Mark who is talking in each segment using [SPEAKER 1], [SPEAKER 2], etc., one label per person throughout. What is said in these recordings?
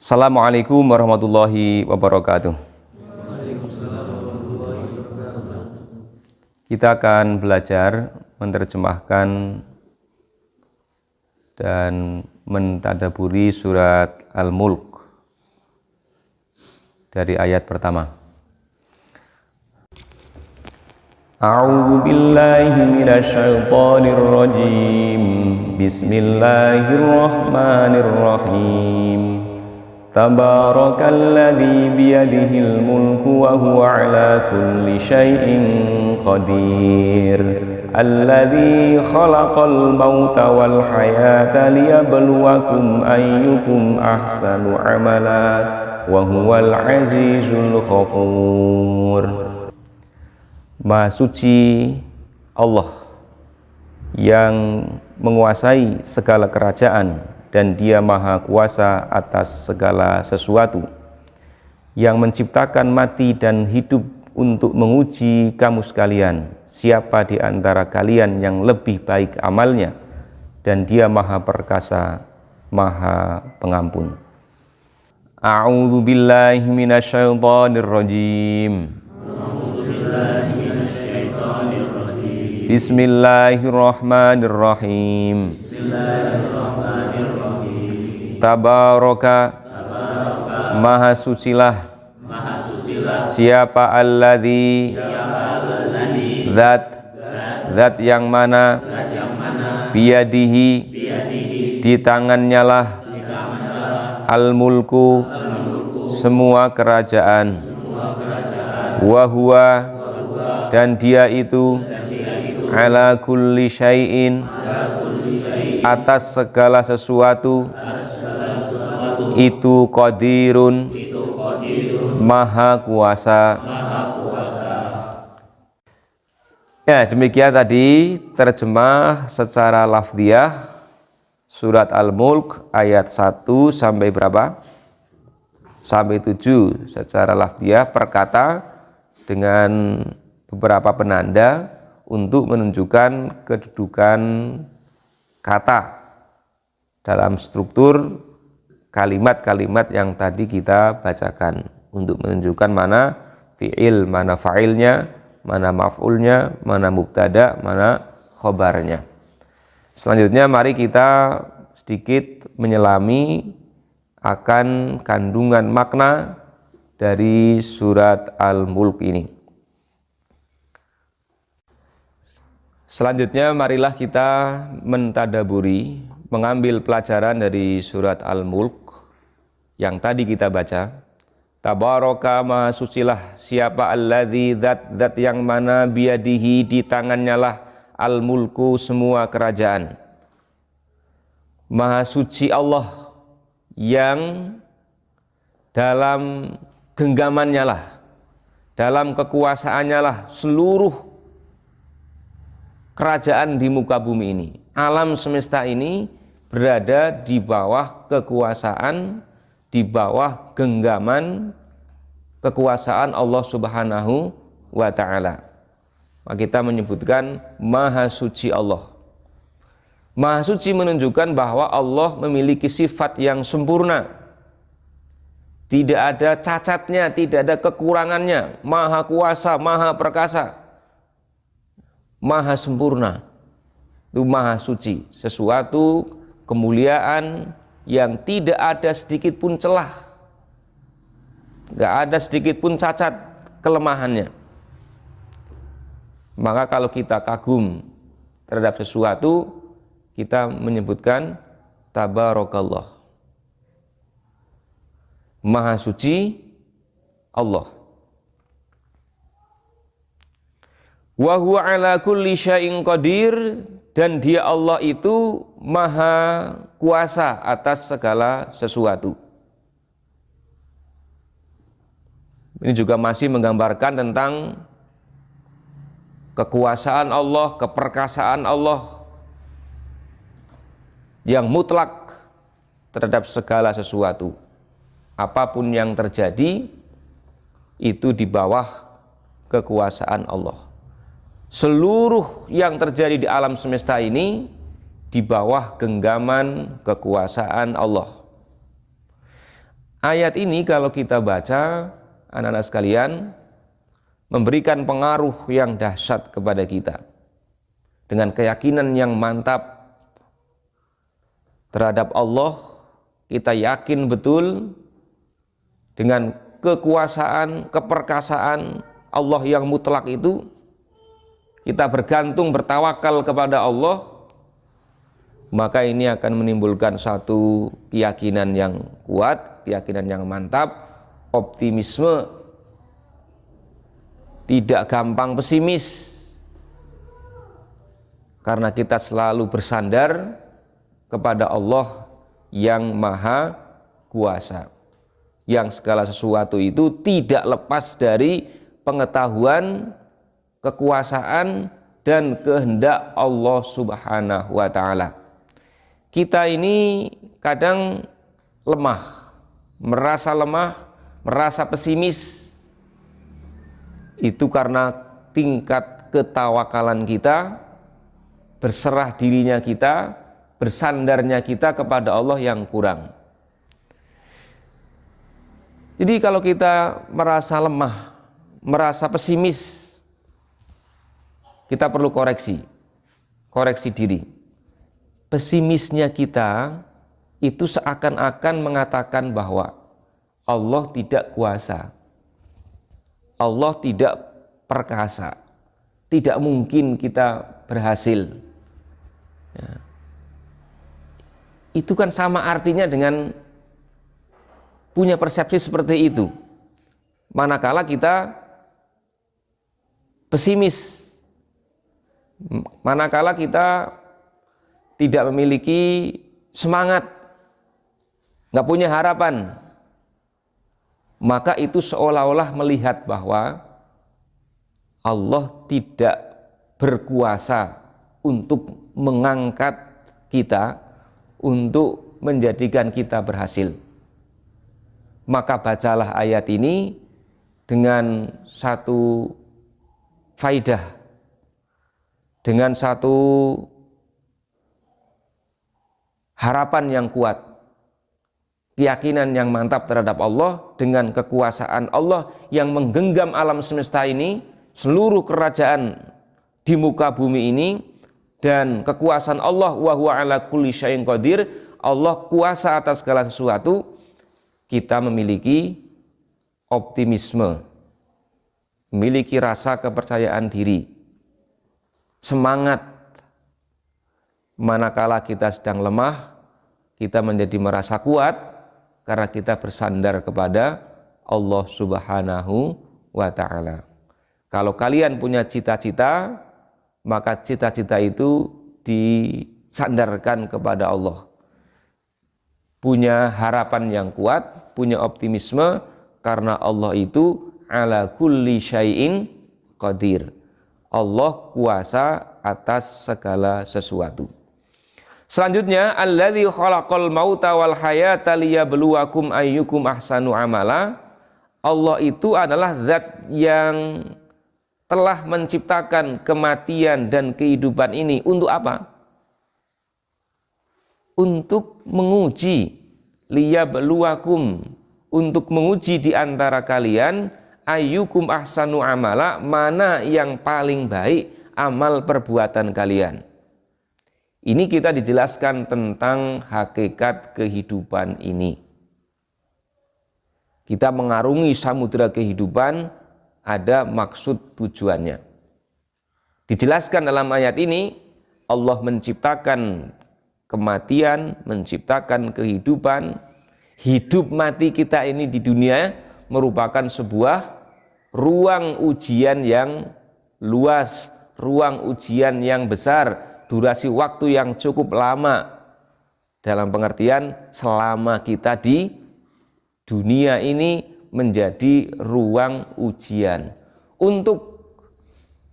[SPEAKER 1] Assalamualaikum warahmatullahi wabarakatuh. Kita akan belajar menerjemahkan dan mentadaburi surat Al-Mulk dari ayat pertama. A'udzu billahi minasy syaithanir rajim. Bismillahirrahmanirrahim. Tabarakalladzi biyadihil mulku wa huwa ala kulli syai'in qadir. Alladzi khalaqal mauta wal hayata liyabluwakum ayyukum ahsanu amala wa huwal azizul ghafur. Maha suci Allah yang menguasai segala kerajaan, dan Dia maha kuasa atas segala sesuatu, yang menciptakan mati dan hidup untuk menguji kamu sekalian, siapa di antara kalian yang lebih baik amalnya, dan Dia maha perkasa, maha pengampun. A'udzu billahi minasyaitonir rajim. Bismillahirrahmanirrahim. Tabaraka, maha sucilah, siapa alladzi, zat yang mana, biyadihi, di tangannya lah, al-mulku, semua kerajaan, wahwa, dan Dia itu, ala kulli syai'in, atas segala sesuatu, itu qadirun, maha kuasa. Ya, demikian tadi terjemah secara lafdhiyah surat Al-Mulk ayat 1 sampai berapa? Sampai 7 secara lafdhiyah per kata, dengan beberapa penanda untuk menunjukkan kedudukan kata dalam struktur kalimat-kalimat yang tadi kita bacakan, untuk menunjukkan mana fi'il, mana fa'ilnya, mana maf'ulnya, mana mubtada, mana khobarnya. Selanjutnya mari kita sedikit menyelami akan kandungan makna dari surat Al-Mulk ini. Selanjutnya marilah kita mentadaburi, mengambil pelajaran dari surat Al-Mulk yang tadi kita baca. Tabaraka, maha sucilah siapa, alladzi, zat yang mana, biyadihi, di tangannya lah, al-mulku, semua kerajaan. Maha suci Allah yang dalam genggamannya lah, dalam kekuasaannya lah, seluruh kerajaan di muka bumi ini, alam semesta ini berada di bawah kekuasaan, di bawah genggaman kekuasaan Allah Subhanahu wa ta'ala. Maka kita menyebutkan maha suci Allah. Maha suci menunjukkan bahwa Allah memiliki sifat yang sempurna, tidak ada cacatnya, tidak ada kekurangannya, maha kuasa, maha perkasa, maha sempurna. Itu maha suci, sesuatu kemuliaan yang tidak ada sedikit pun celah, gak ada sedikit pun cacat kelemahannya. Maka kalau kita kagum terhadap sesuatu, kita menyebutkan tabarakallah, maha suci Allah. Wa huwa ala kulli syai'in qadir, dan Dia Allah itu maha kuasa atas segala sesuatu. Ini juga masih menggambarkan tentang kekuasaan Allah, keperkasaan Allah yang mutlak terhadap segala sesuatu. Apapun yang terjadi itu di bawah kekuasaan Allah. Seluruh yang terjadi di alam semesta ini di bawah genggaman kekuasaan Allah. Ayat ini kalau kita baca, anak-anak sekalian, memberikan pengaruh yang dahsyat kepada kita. Dengan keyakinan yang mantap terhadap Allah, kita yakin betul dengan kekuasaan, keperkasaan Allah yang mutlak itu, kita bergantung, bertawakal kepada Allah, maka ini akan menimbulkan satu keyakinan yang kuat, keyakinan yang mantap, optimisme, tidak gampang pesimis, karena kita selalu bersandar kepada Allah yang maha kuasa, yang segala sesuatu itu tidak lepas dari pengetahuan, kekuasaan, dan kehendak Allah Subhanahu wa ta'ala. Kita ini kadang lemah, merasa pesimis. Itu karena tingkat ketawakalan kita, berserah dirinya kita, bersandarnya kita kepada Allah yang kurang. Jadi kalau kita merasa lemah, merasa pesimis, kita perlu koreksi diri. Pesimisnya kita itu seakan-akan mengatakan bahwa Allah tidak kuasa, Allah tidak perkasa, tidak mungkin kita berhasil. Ya. Itu kan sama artinya dengan punya persepsi seperti itu. Manakala kita pesimis, manakala kita tidak memiliki semangat, nggak punya harapan, maka itu seolah-olah melihat bahwa Allah tidak berkuasa untuk mengangkat kita, untuk menjadikan kita berhasil. Maka bacalah ayat ini dengan satu faidah, dengan satu harapan yang kuat, keyakinan yang mantap terhadap Allah, dengan kekuasaan Allah yang menggenggam alam semesta ini, seluruh kerajaan di muka bumi ini, dan kekuasaan Allah, wa huwa ala kulli syai'in qadir, Allah kuasa atas segala sesuatu. Kita memiliki optimisme, memiliki rasa kepercayaan diri, semangat. Manakala kita sedang lemah, kita menjadi merasa kuat karena kita bersandar kepada Allah Subhanahu wa ta'ala. Kalau kalian punya cita-cita, maka cita-cita itu disandarkan kepada Allah. Punya harapan yang kuat, punya optimisme, karena Allah itu ala kulli syai'in qadir. Allah kuasa atas segala sesuatu. Selanjutnya, alladzi khalaqal mauta wal hayata liyabluwakum ayyukum ahsanu amala. Allah itu adalah zat yang telah menciptakan kematian dan kehidupan ini untuk apa? Untuk menguji, liyabluwakum, untuk menguji di antara kalian, ayyukum ahsanu amala, mana yang paling baik amal perbuatan kalian. Ini kita dijelaskan tentang hakikat kehidupan ini. Kita mengarungi samudera kehidupan, ada maksud tujuannya. Dijelaskan dalam ayat ini, Allah menciptakan kematian, menciptakan kehidupan. Hidup mati kita ini di dunia merupakan sebuah ruang ujian yang luas, ruang ujian yang besar, durasi waktu yang cukup lama, dalam pengertian selama kita di dunia ini menjadi ruang ujian untuk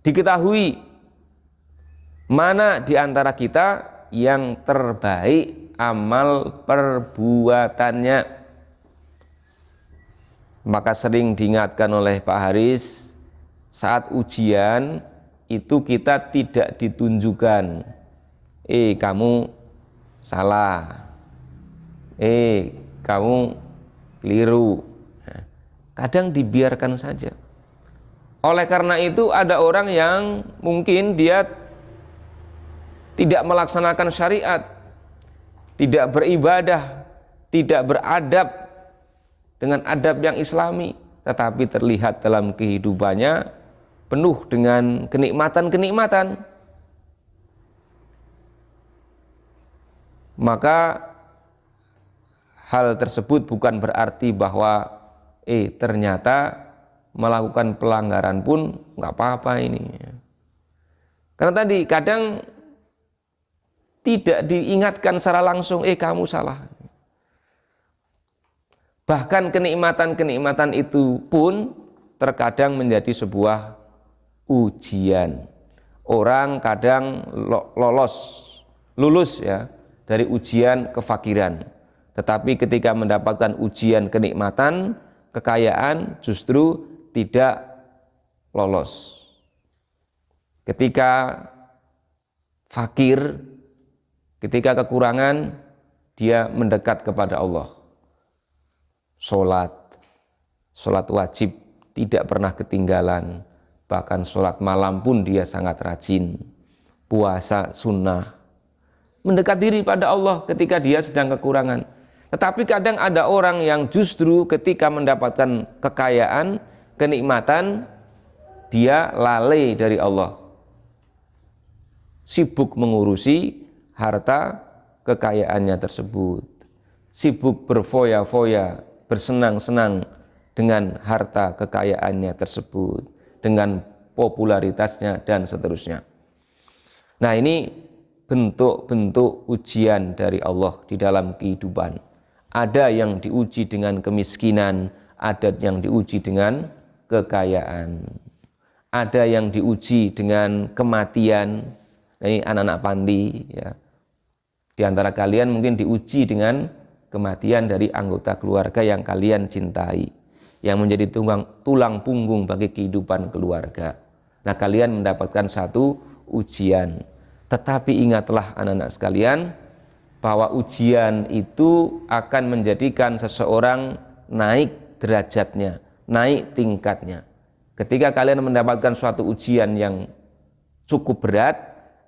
[SPEAKER 1] diketahui mana di antara kita yang terbaik amal perbuatannya. Maka sering diingatkan oleh Pak Haris, saat ujian itu kita tidak ditunjukkan, kamu salah, kamu keliru. Nah, kadang dibiarkan saja. Oleh karena itu ada orang yang mungkin dia tidak melaksanakan syariat, tidak beribadah, tidak beradab dengan adab yang islami, tetapi terlihat dalam kehidupannya penuh dengan kenikmatan-kenikmatan. Maka hal tersebut bukan berarti bahwa ternyata melakukan pelanggaran pun nggak apa-apa ini. Karena tadi kadang tidak diingatkan secara langsung, kamu salah. Bahkan kenikmatan-kenikmatan itu pun terkadang menjadi sebuah ujian. Orang kadang lulus ya dari ujian kefakiran. Tetapi ketika mendapatkan ujian kenikmatan, kekayaan justru tidak lolos. Ketika fakir, ketika kekurangan, dia mendekat kepada Allah. Sholat wajib tidak pernah ketinggalan, bahkan sholat malam pun dia sangat rajin. Puasa sunnah, mendekat diri pada Allah ketika dia sedang kekurangan. Tetapi kadang ada orang yang justru ketika mendapatkan kekayaan, kenikmatan, dia lalai dari Allah, sibuk mengurusi harta kekayaannya tersebut, sibuk berfoya-foya, bersenang-senang dengan harta kekayaannya tersebut, dengan popularitasnya dan seterusnya. Nah, ini bentuk-bentuk ujian dari Allah di dalam kehidupan. Ada yang diuji dengan kemiskinan, ada yang diuji dengan kekayaan, ada yang diuji dengan kematian. Nah, ini anak-anak panti ya. Di antara kalian mungkin diuji dengan kematian dari anggota keluarga yang kalian cintai, yang menjadi tulang punggung bagi kehidupan keluarga. Nah, kalian mendapatkan satu ujian. Tetapi ingatlah anak-anak sekalian, bahwa ujian itu akan menjadikan seseorang naik derajatnya, naik tingkatnya. Ketika kalian mendapatkan suatu ujian yang cukup berat,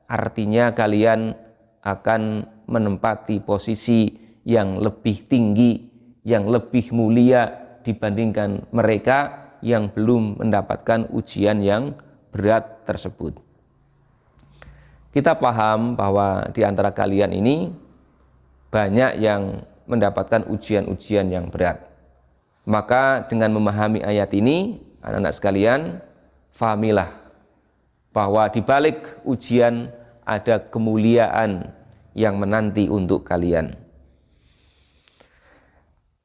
[SPEAKER 1] artinya kalian akan menempati posisi yang lebih tinggi, yang lebih mulia dibandingkan mereka yang belum mendapatkan ujian yang berat tersebut. Kita paham bahwa di antara kalian ini banyak yang mendapatkan ujian-ujian yang berat. Maka dengan memahami ayat ini, anak-anak sekalian, fahamilah bahwa di balik ujian ada kemuliaan yang menanti untuk kalian.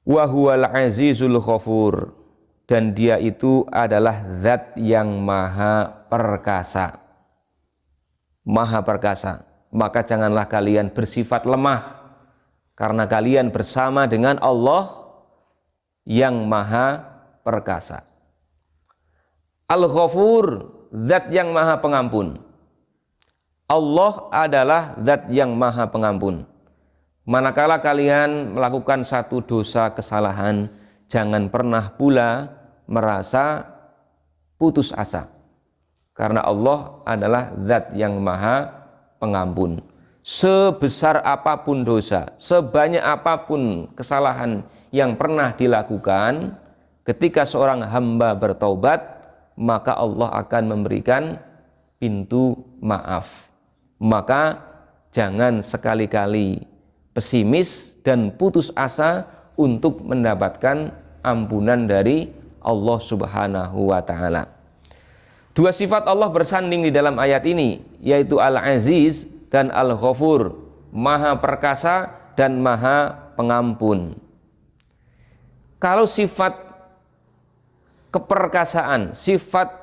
[SPEAKER 1] Wa huwal azizul ghafur, dan dia itu adalah zat yang maha perkasa. Maha perkasa. Maka janganlah kalian bersifat lemah, karena kalian bersama dengan Allah yang maha perkasa. Al-Ghafur, zat yang maha pengampun. Allah adalah zat yang maha pengampun. Manakala kalian melakukan satu dosa kesalahan, jangan pernah pula merasa putus asa, karena Allah adalah zat yang maha pengampun. Sebesar apapun dosa, sebanyak apapun kesalahan yang pernah dilakukan, ketika seorang hamba bertaubat, maka Allah akan memberikan pintu maaf. Maka jangan sekali-kali pesimis dan putus asa untuk mendapatkan ampunan dari Allah Subhanahu wa ta'ala. Dua sifat Allah bersanding di dalam ayat ini, yaitu Al-Aziz dan Al-Ghafur, maha perkasa dan maha pengampun. Kalau sifat keperkasaan, sifat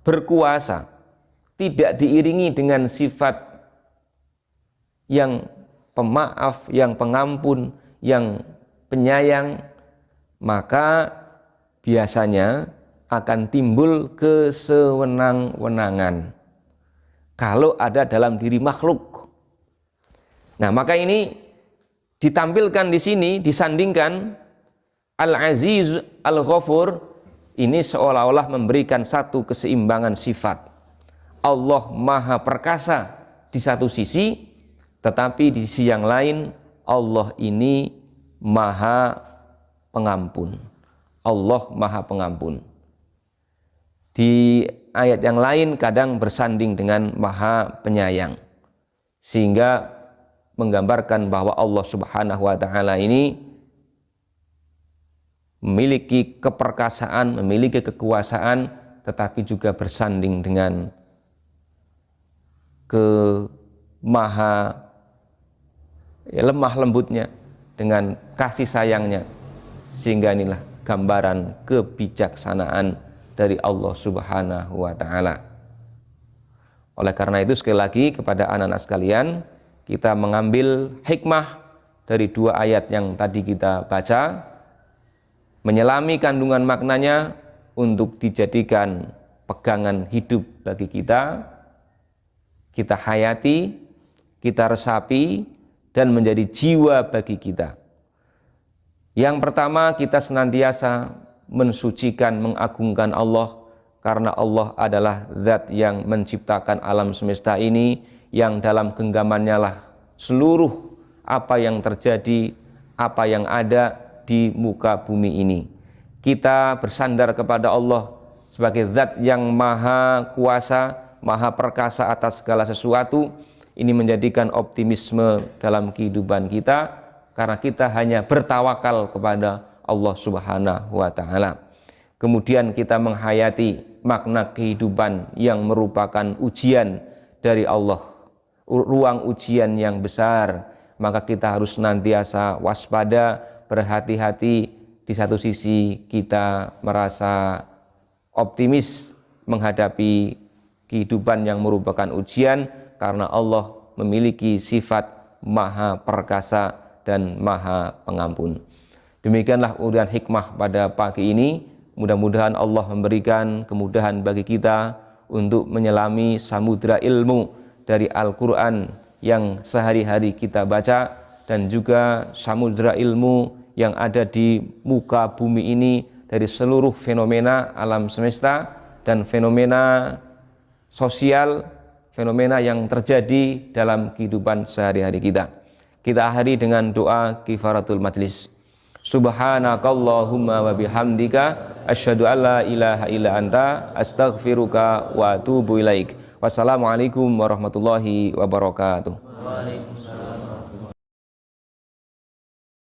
[SPEAKER 1] berkuasa tidak diiringi dengan sifat yang pemaaf, yang pengampun, yang penyayang, maka biasanya akan timbul kesewenang-wenangan kalau ada dalam diri makhluk. Nah, maka ini ditampilkan di sini, disandingkan Al-Aziz, Al-Ghafur, ini seolah-olah memberikan satu keseimbangan sifat. Allah maha perkasa di satu sisi, tetapi di sisi yang lain Allah ini maha pengampun. Allah maha pengampun. Di ayat yang lain kadang bersanding dengan maha penyayang, sehingga menggambarkan bahwa Allah Subhanahu wa ta'ala ini memiliki keperkasaan, memiliki kekuasaan, tetapi juga bersanding dengan lemah lembutnya, dengan kasih sayangnya, sehingga inilah gambaran kebijaksanaan dari Allah Subhanahu wa ta'ala. Oleh karena itu sekali lagi kepada anak-anak sekalian, kita mengambil hikmah dari dua ayat yang tadi kita baca, menyelami kandungan maknanya untuk dijadikan pegangan hidup bagi kita hayati, kita resapi, dan menjadi jiwa bagi kita. Yang pertama, kita senantiasa mensucikan, mengagungkan Allah, karena Allah adalah zat yang menciptakan alam semesta ini, yang dalam genggamannya lah seluruh apa yang terjadi, apa yang ada di muka bumi ini. Kita bersandar kepada Allah sebagai zat yang maha kuasa, maha perkasa atas segala sesuatu. Ini menjadikan optimisme dalam kehidupan kita, karena kita hanya bertawakal kepada Allah Subhanahu wa ta'ala. Kemudian kita menghayati makna kehidupan yang merupakan ujian dari Allah, ruang ujian yang besar. Maka kita harus senantiasa waspada, berhati-hati. Di satu sisi kita merasa optimis menghadapi kehidupan yang merupakan ujian, karena Allah memiliki sifat maha perkasa dan maha pengampun. Demikianlah uraian hikmah pada pagi ini. Mudah-mudahan Allah memberikan kemudahan bagi kita untuk menyelami samudra ilmu dari Al-Quran yang sehari-hari kita baca, dan juga samudra ilmu yang ada di muka bumi ini dari seluruh fenomena alam semesta dan fenomena sosial, fenomena yang terjadi dalam kehidupan sehari-hari kita. Kita akhiri dengan doa kifaratul majlis. Subhanakallahumma wa bihamdika asyhadu an la ilaha illa anta astaghfiruka wa atubu ilaik. Wassalamualaikum warahmatullahi wabarakatuh.